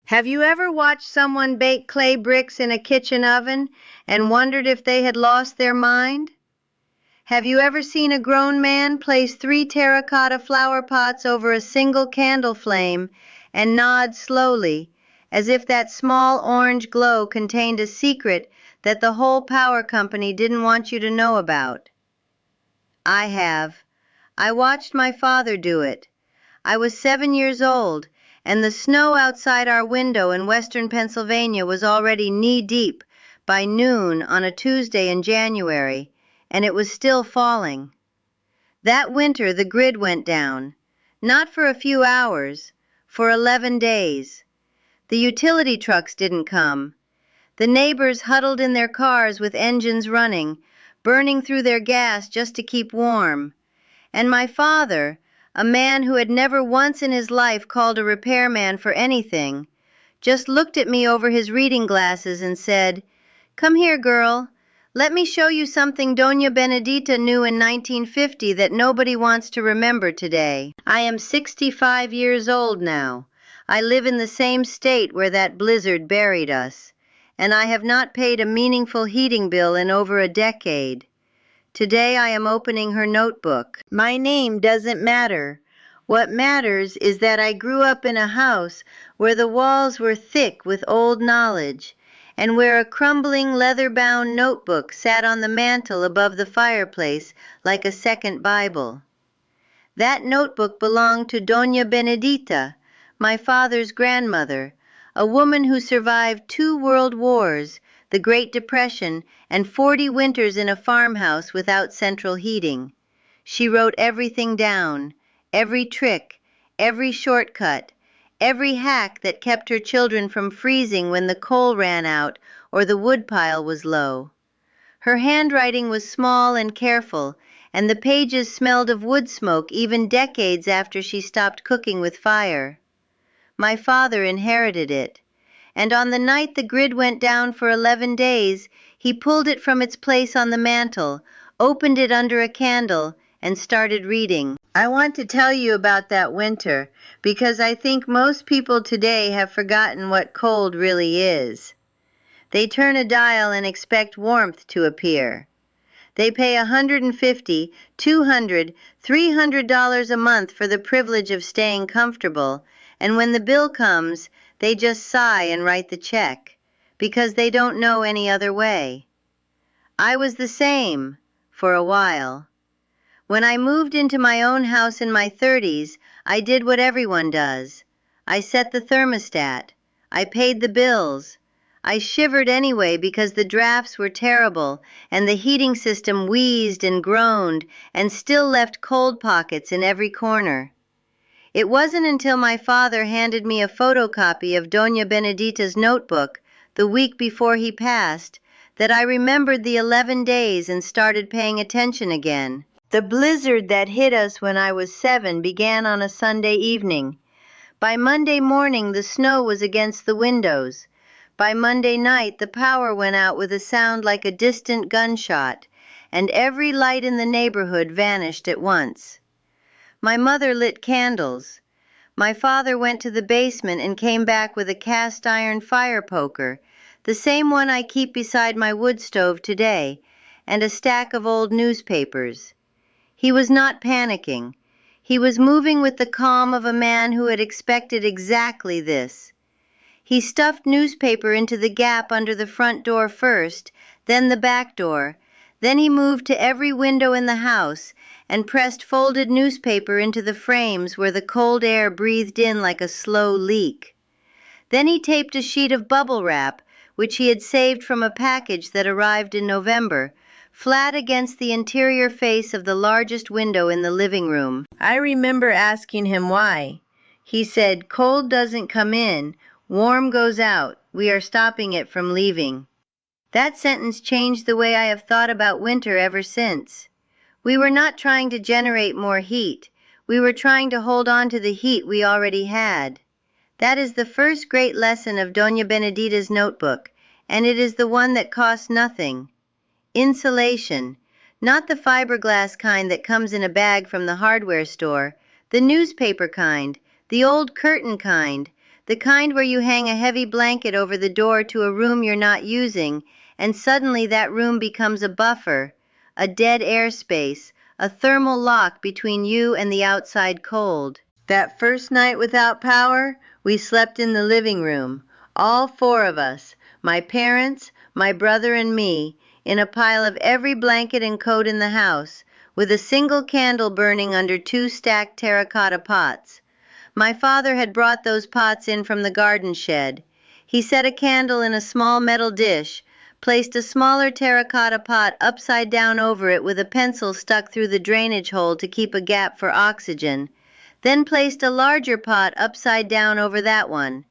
Have you ever watched someone bake clay bricks in a kitchen oven and wondered if they had lost their mind? Have you ever seen a grown man place 3 terracotta flower pots over a single candle flame and nod slowly, as if that small orange glow contained a secret that the whole power company didn't want you to know about? I have. I watched my father do it. I was 7 years old, and the snow outside our window in western Pennsylvania was already knee-deep by noon on a Tuesday in January, and it was still falling. That winter the grid went down, not for a few hours, for 11 days. The utility trucks didn't come. The neighbors huddled in their cars with engines running, burning through their gas just to keep warm. And my father, a man who had never once in his life called a repairman for anything, just looked at me over his reading glasses and said, "Come here, girl. Let me show you something Doña Benedita knew in 1950 that nobody wants to remember today." I am 65 years old now. I live in the same state where that blizzard buried us, and I have not paid a meaningful heating bill in over a decade. Today I am opening her notebook. My name doesn't matter. What matters is that I grew up in a house where the walls were thick with old knowledge, and where a crumbling leather-bound notebook sat on the mantel above the fireplace like a second Bible. That notebook belonged to Doña Benedita, my father's grandmother, a woman who survived 2 world wars, the Great Depression, and 40 winters in a farmhouse without central heating. She wrote everything down, every trick, every shortcut, every hack that kept her children from freezing when the coal ran out or the woodpile was low. Her handwriting was small and careful, and the pages smelled of wood smoke even decades after she stopped cooking with fire. My father inherited it, and on the night the grid went down for 11 days, he pulled it from its place on the mantel, opened it under a candle, and started reading. I want to tell you about that winter because I think most people today have forgotten what cold really is. They turn a dial and expect warmth to appear. They pay $150, $200, $300 a month for the privilege of staying comfortable, and when the bill comes, they just sigh and write the check, because they don't know any other way. I was the same, for a while. When I moved into my own house in my 30s, I did what everyone does. I set the thermostat. I paid the bills. I shivered anyway because the drafts were terrible, and the heating system wheezed and groaned and still left cold pockets in every corner. It wasn't until my father handed me a photocopy of Doña Benedita's notebook the week before he passed that I remembered the 11 days and started paying attention again. The blizzard that hit us when I was 7 began on a Sunday evening. By Monday morning, the snow was against the windows. By Monday night, the power went out with a sound like a distant gunshot, and every light in the neighborhood vanished at once. My mother lit candles. My father went to the basement and came back with a cast-iron fire poker, the same one I keep beside my wood stove today, and a stack of old newspapers. He was not panicking. He was moving with the calm of a man who had expected exactly this. He stuffed newspaper into the gap under the front door first, then the back door. Then he moved to every window in the house and pressed folded newspaper into the frames where the cold air breathed in like a slow leak. Then he taped a sheet of bubble wrap, which he had saved from a package that arrived in November, flat against the interior face of the largest window in the living room. I remember asking him why. He said, "Cold doesn't come in, warm goes out. We are stopping it from leaving." That sentence changed the way I have thought about winter ever since. We were not trying to generate more heat. We were trying to hold on to the heat we already had. That is the first great lesson of Doña Benedita's notebook, and it is the one that costs nothing. Insulation, not the fiberglass kind that comes in a bag from the hardware store, the newspaper kind, the old curtain kind, the kind where you hang a heavy blanket over the door to a room you're not using, and suddenly that room becomes a buffer, a dead air space, a thermal lock between you and the outside cold. That first night without power, we slept in the living room, all four of us, my parents, my brother, and me, in a pile of every blanket and coat in the house, with a single candle burning under two stacked terracotta pots. My father had brought those pots in from the garden shed. He set a candle in a small metal dish, placed a smaller terracotta pot upside down over it with a pencil stuck through the drainage hole to keep a gap for oxygen, then placed a larger pot upside down over that one.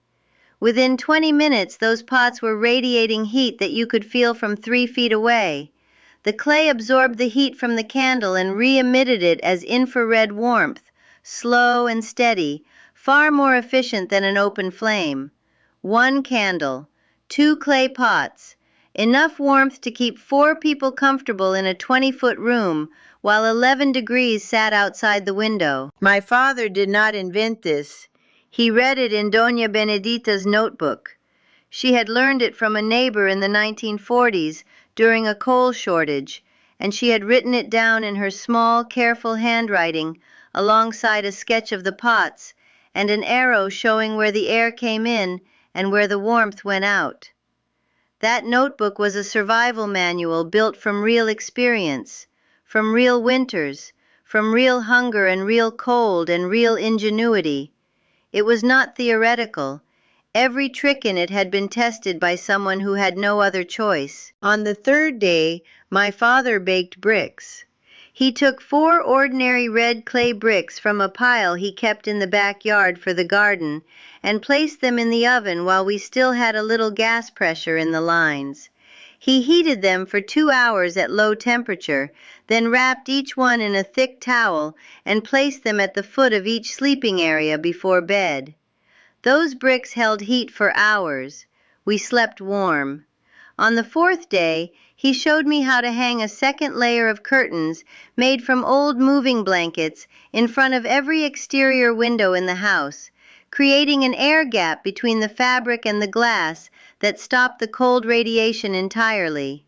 Within 20 minutes, those pots were radiating heat that you could feel from 3 feet away. The clay absorbed the heat from the candle and re-emitted it as infrared warmth, slow and steady, far more efficient than an open flame. 1 candle, 2 clay pots, enough warmth to keep 4 people comfortable in a 20-foot room, while 11 degrees sat outside the window. My father did not invent this. He read it in Doña Benedita's notebook. She had learned it from a neighbor in the 1940s during a coal shortage, and she had written it down in her small, careful handwriting alongside a sketch of the pots and an arrow showing where the air came in and where the warmth went out. That notebook was a survival manual built from real experience, from real winters, from real hunger and real cold and real ingenuity. It was not theoretical. Every trick in it had been tested by someone who had no other choice. On the 3rd day, my father baked bricks. He took 4 ordinary red clay bricks from a pile he kept in the backyard for the garden and placed them in the oven while we still had a little gas pressure in the lines. He heated them for 2 hours at low temperature, then wrapped each one in a thick towel and placed them at the foot of each sleeping area before bed. Those bricks held heat for hours. We slept warm. On the 4th day, he showed me how to hang a second layer of curtains made from old moving blankets in front of every exterior window in the house, creating an air gap between the fabric and the glass that stopped the cold radiation entirely.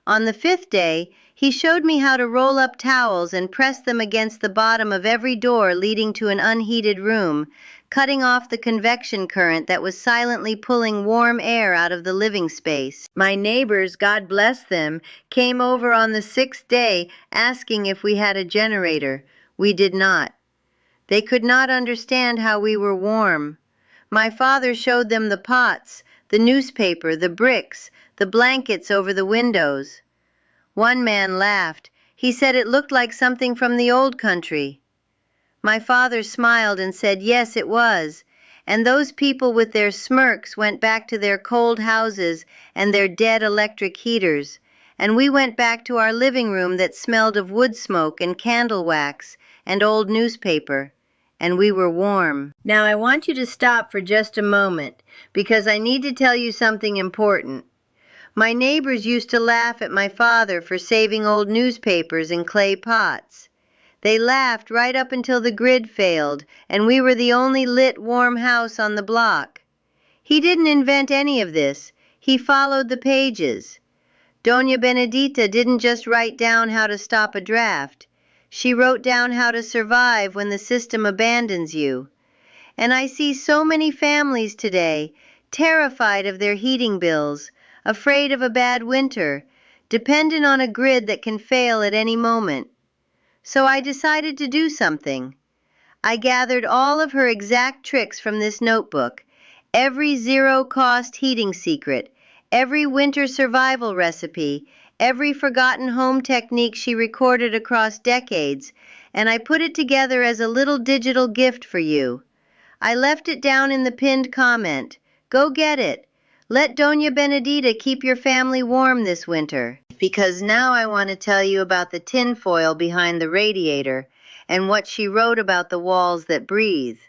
On the 5th day, he showed me how to roll up towels and press them against the bottom of every door leading to an unheated room, cutting off the convection current that was silently pulling warm air out of the living space. My neighbors, God bless them, came over on the 6th day asking if we had a generator. We did not. They could not understand how we were warm. My father showed them the pots, the newspaper, the bricks, the blankets over the windows. One man laughed. He said it looked like something from the old country. My father smiled and said yes, it was, and those people with their smirks went back to their cold houses and their dead electric heaters, and we went back to our living room that smelled of wood smoke and candle wax and old newspaper, and we were warm. Now I want you to stop for just a moment, because I need to tell you something important. My neighbors used to laugh at my father for saving old newspapers in clay pots. They laughed right up until the grid failed, and we were the only lit, warm house on the block. He didn't invent any of this. He followed the pages. Doña Benedita didn't just write down how to stop a draft. She wrote down how to survive when the system abandons you. And I see so many families today, terrified of their heating bills, afraid of a bad winter, dependent on a grid that can fail at any moment. So I decided to do something. I gathered all of her exact tricks from this notebook, every zero-cost heating secret, every winter survival recipe, every forgotten home technique she recorded across decades, and I put it together as a little digital gift for you. I left it down in the pinned comment. Go get it. Let Doña Benedita keep your family warm this winter. Because now I want to tell you about the tinfoil behind the radiator and what she wrote about the walls that breathe.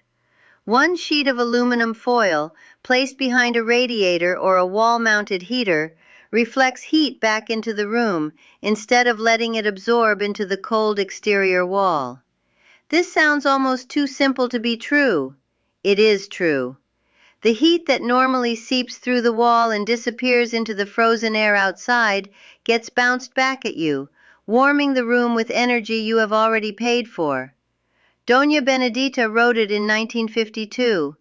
1 sheet of aluminum foil placed behind a radiator or a wall-mounted heater reflects heat back into the room instead of letting it absorb into the cold exterior wall. This sounds almost too simple to be true. It is true. The heat that normally seeps through the wall and disappears into the frozen air outside gets bounced back at you, warming the room with energy you have already paid for. Doña Benedita wrote it in 1952.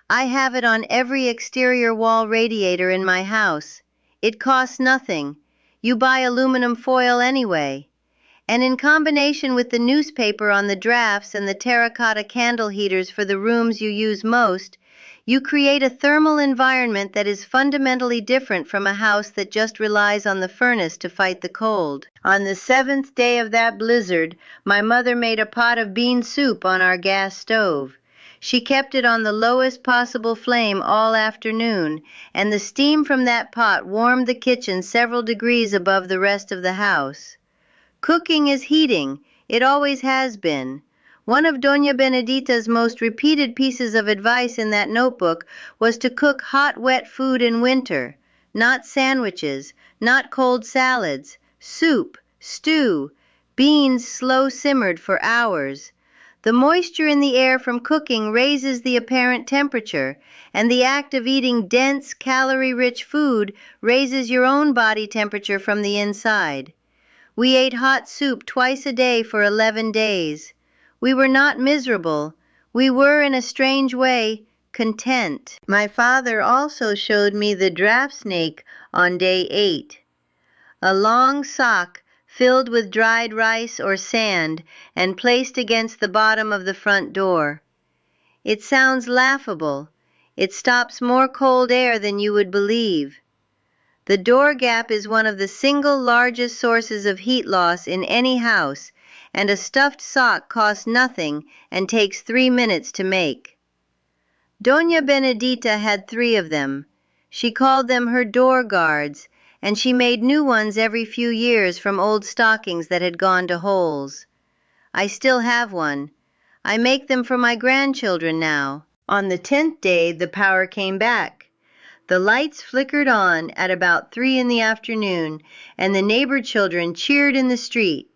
I have it on every exterior wall radiator in my house. It costs nothing. You buy aluminum foil anyway. And in combination with the newspaper on the drafts and the terracotta candle heaters for the rooms you use most, you create a thermal environment that is fundamentally different from a house that just relies on the furnace to fight the cold. On the 7th day of that blizzard, my mother made a pot of bean soup on our gas stove. She kept it on the lowest possible flame all afternoon, and the steam from that pot warmed the kitchen several degrees above the rest of the house. Cooking is heating. It always has been. One of Doña Benedita's most repeated pieces of advice in that notebook was to cook hot, wet food in winter. Not sandwiches, not cold salads, soup, stew, beans slow simmered for hours. The moisture in the air from cooking raises the apparent temperature, and the act of eating dense, calorie-rich food raises your own body temperature from the inside. We ate hot soup twice a day for 11 days. We were not miserable. We were, in a strange way, content. My father also showed me the draft snake on day 8. A long sock filled with dried rice or sand and placed against the bottom of the front door. It sounds laughable. It stops more cold air than you would believe. The door gap is one of the single largest sources of heat loss in any house, and a stuffed sock costs nothing and takes 3 minutes to make. Doña Benedita had 3 of them. She called them her door guards, and she made new ones every few years from old stockings that had gone to holes. I still have one. I make them for my grandchildren now. On the 10th day, the power came back. The lights flickered on at about 3 in the afternoon, and the neighbor children cheered in the street.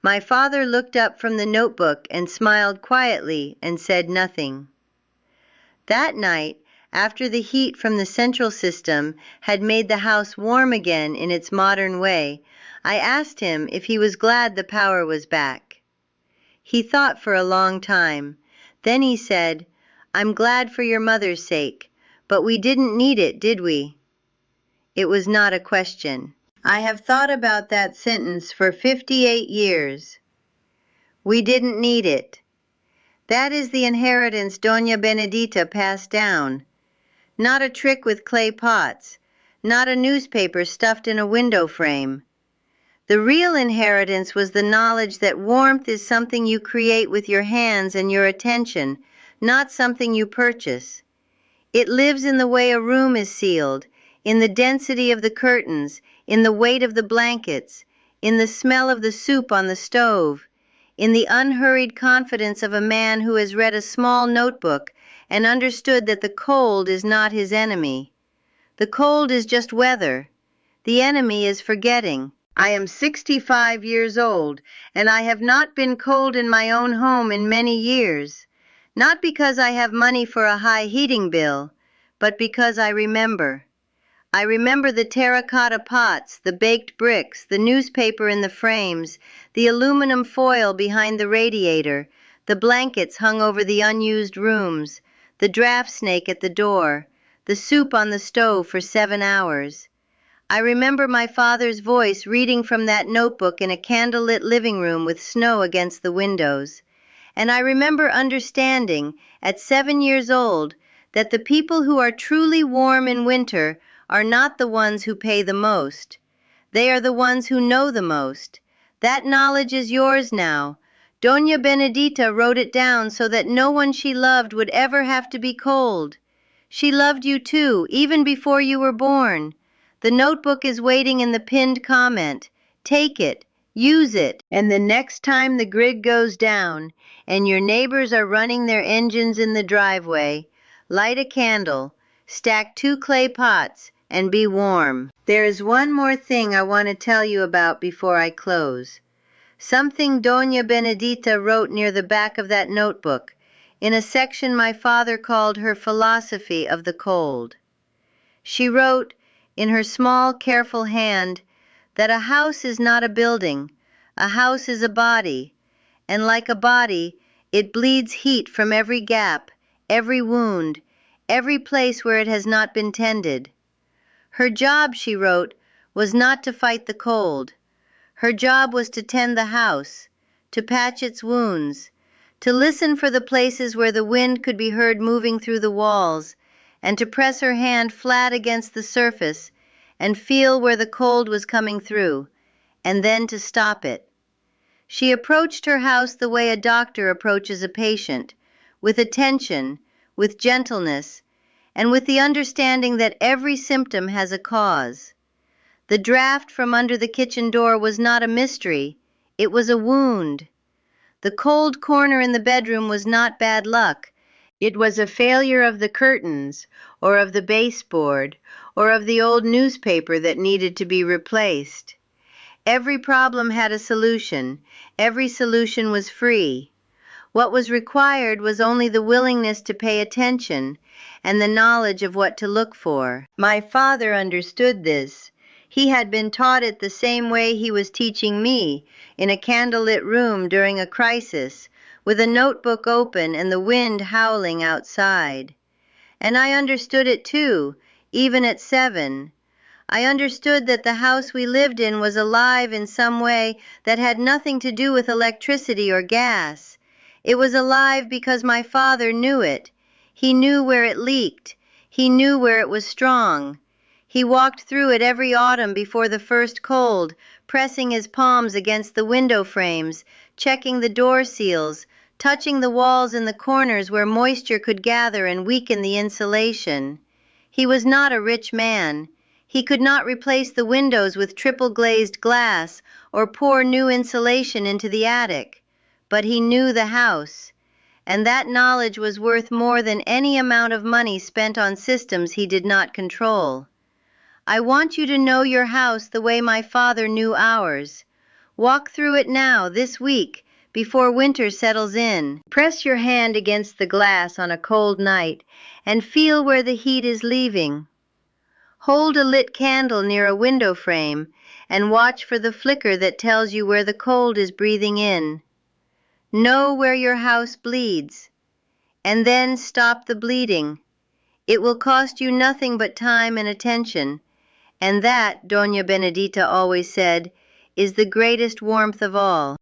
My father looked up from the notebook and smiled quietly and said nothing. That night, after the heat from the central system had made the house warm again in its modern way, I asked him if he was glad the power was back. He thought for a long time. Then he said, "I'm glad for your mother's sake. But we didn't need it, did we?" It was not a question. I have thought about that sentence for 58 years. We didn't need it. That is the inheritance Doña Benedita passed down. Not a trick with clay pots, not a newspaper stuffed in a window frame. The real inheritance was the knowledge that warmth is something you create with your hands and your attention, not something you purchase. It lives in the way a room is sealed, in the density of the curtains, in the weight of the blankets, in the smell of the soup on the stove, in the unhurried confidence of a man who has read a small notebook and understood that the cold is not his enemy. The cold is just weather. The enemy is forgetting. I am 65 years old, and I have not been cold in my own home in many years. Not because I have money for a high heating bill, but because I remember. I remember the terracotta pots, the baked bricks, the newspaper in the frames, the aluminum foil behind the radiator, the blankets hung over the unused rooms, the draft snake at the door, the soup on the stove for 7 hours. I remember my father's voice reading from that notebook in a candlelit living room with snow against the windows. And I remember understanding, at 7 years old, that the people who are truly warm in winter are not the ones who pay the most. They are the ones who know the most. That knowledge is yours now. Doña Benedita wrote it down so that no one she loved would ever have to be cold. She loved you too, even before you were born. The notebook is waiting in the pinned comment. Take it. Use it, and the next time the grid goes down and your neighbors are running their engines in the driveway, light a candle, stack 2 clay pots, and be warm. There is one more thing I want to tell you about before I close. Something Doña Benedita wrote near the back of that notebook. in a section my father called her philosophy of the cold. She wrote, in her small, careful hand, that a house is not a building, a house is a body, and like a body, it bleeds heat from every gap, every wound, every place where it has not been tended. Her job, she wrote, was not to fight the cold. Her job was to tend the house, to patch its wounds, to listen for the places where the wind could be heard moving through the walls, and to press her hand flat against the surface and feel where the cold was coming through, and then to stop it. She approached her house the way a doctor approaches a patient, with attention, with gentleness, and with the understanding that every symptom has a cause. The draft from under the kitchen door was not a mystery, it was a wound. The cold corner in the bedroom was not bad luck, it was a failure of the curtains, or of the baseboard, or of the old newspaper that needed to be replaced. Every problem had a solution, every solution was free. What was required was only the willingness to pay attention and the knowledge of what to look for. My father understood this. He had been taught it the same way he was teaching me, in a candlelit room during a crisis, with a notebook open and the wind howling outside. And I understood it too, even at 7. I understood that the house we lived in was alive in some way that had nothing to do with electricity or gas. It was alive because my father knew it. He knew where it leaked. He knew where it was strong. He walked through it every autumn before the first cold, pressing his palms against the window frames, checking the door seals, touching the walls in the corners where moisture could gather and weaken the insulation. He was not a rich man. He could not replace the windows with triple-glazed glass or pour new insulation into the attic. But he knew the house, and that knowledge was worth more than any amount of money spent on systems he did not control. I want you to know your house the way my father knew ours. Walk through it now, this week, before winter settles in. Press your hand against the glass on a cold night and feel where the heat is leaving. Hold a lit candle near a window frame and watch for the flicker that tells you where the cold is breathing in. Know where your house bleeds, and then stop the bleeding. It will cost you nothing but time and attention, and that, Doña Benedita always said, is the greatest warmth of all.